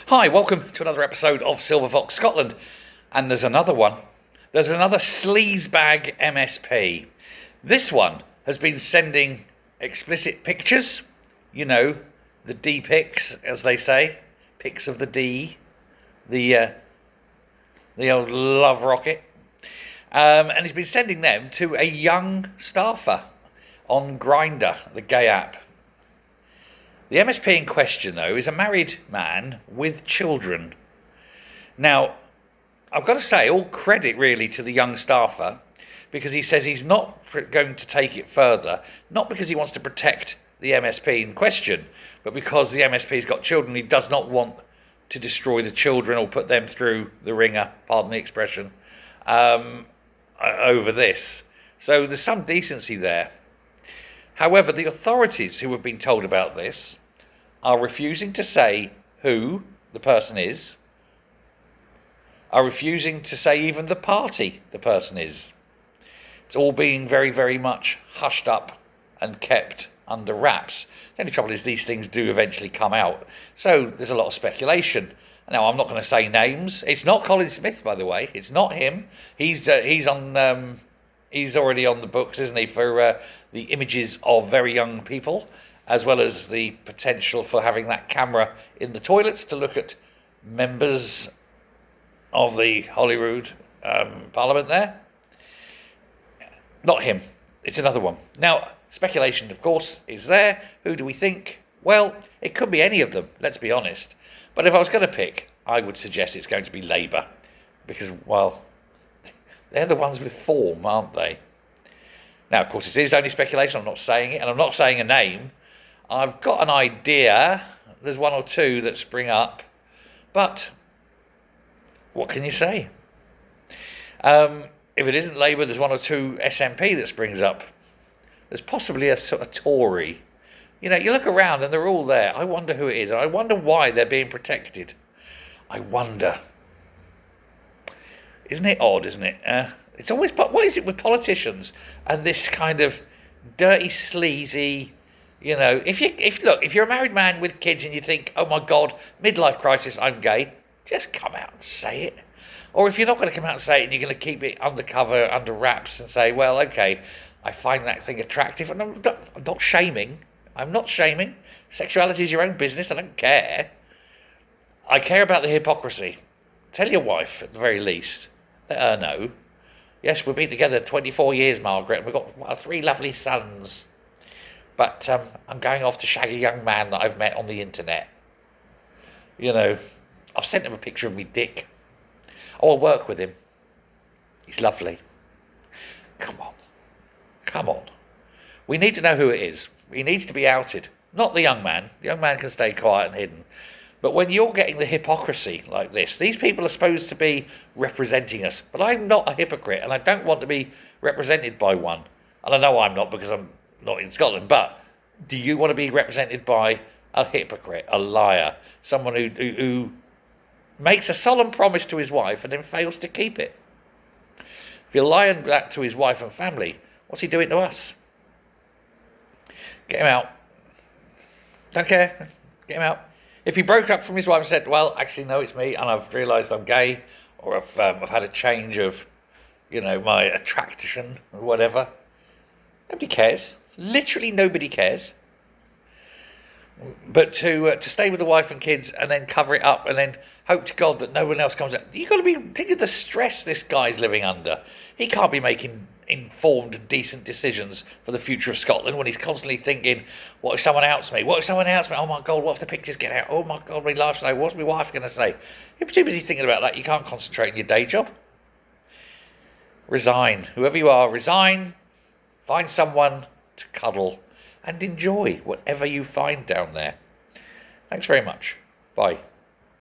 Hi, welcome to another episode of Silver Fox Scotland. And there's another one. There's another sleazebag MSP. This one has been sending explicit pictures. You know, the D pics, as they say. Pics of the D. The old love rocket. And he's been sending them to a young staffer on Grindr, the gay app. The MSP in question, though, is a married man with children. Now, I've got to say, all credit really to the young staffer, because he says he's not going to take it further, not because he wants to protect the MSP in question, but because the MSP's got children, he does not want to destroy the children or put them through the ringer, pardon the expression, over this. So there's some decency there. However, the authorities who have been told about this are refusing to say who the person is, are refusing to say even the party the person is. It's all being very, very much hushed up and kept under wraps. The only trouble is these things do eventually come out. So there's a lot of speculation. Now, I'm not going to say names. It's not Colin Smith, by the way. It's not him. He's already on the books, isn't he, for the images of very young people, as well as the potential for having that camera in the toilets to look at members of the Holyrood Parliament there. Not him. It's another one. Now, speculation, of course, is there. Who do we think? Well, it could be any of them, let's be honest. But if I was going to pick, I would suggest it's going to be Labour. Because, well, they're the ones with form, aren't they? Now, of course, this is only speculation. I'm not saying it, and I'm not saying a name. I've got an idea. There's one or two that spring up. But what can you say? If it isn't Labour, there's one or two SNP that springs up. There's possibly a sort of Tory. You know, you look around and they're all there. I wonder who it is. I wonder why they're being protected. I wonder. Isn't it odd, isn't it? It's always, what is it with politicians and this kind of dirty, sleazy, you know, if you're a married man with kids and you think, oh my God, midlife crisis, I'm gay, just come out and say it. Or if you're not going to come out and say it and you're going to keep it undercover, under wraps and say, well, okay, I find that thing attractive. And I'm not shaming. I'm not shaming. Sexuality is your own business. I don't care. I care about the hypocrisy. Tell your wife, at the very least. Let her know. Yes, we've been together 24 years, Margaret, and we've got 3 lovely sons. But I'm going off to shag a young man that I've met on the internet. You know, I've sent him a picture of me dick. Oh, I'll work with him. He's lovely. Come on. Come on. We need to know who it is. He needs to be outed. Not the young man. The young man can stay quiet and hidden. But when you're getting the hypocrisy like this, these people are supposed to be representing us. But I'm not a hypocrite, and I don't want to be represented by one. And I know I'm not because I'm not in Scotland. But do you want to be represented by a hypocrite, a liar, someone who makes a solemn promise to his wife and then fails to keep it? If you're lying that to his wife and family, what's he doing to us? Get him out. Don't care. Get him out. If he broke up from his wife and said, well, actually, no, it's me, and I've realised I'm gay, or I've had a change of, you know, my attraction or whatever, nobody cares. Literally nobody cares. But to stay with the wife and kids and then cover it up and then hope to God that no one else comes out. You've got to be thinking of the stress this guy's living under. He can't be making informed and decent decisions for the future of Scotland when he's constantly thinking, what if someone outs me? What if someone outs me? Oh my God, what if the pictures get out? Oh my God, my life's like, what's my wife going to say? You're too busy thinking about that. You can't concentrate on your day job. Resign. Whoever you are, resign. Find someone to cuddle and enjoy whatever you find down there. Thanks very much. Bye.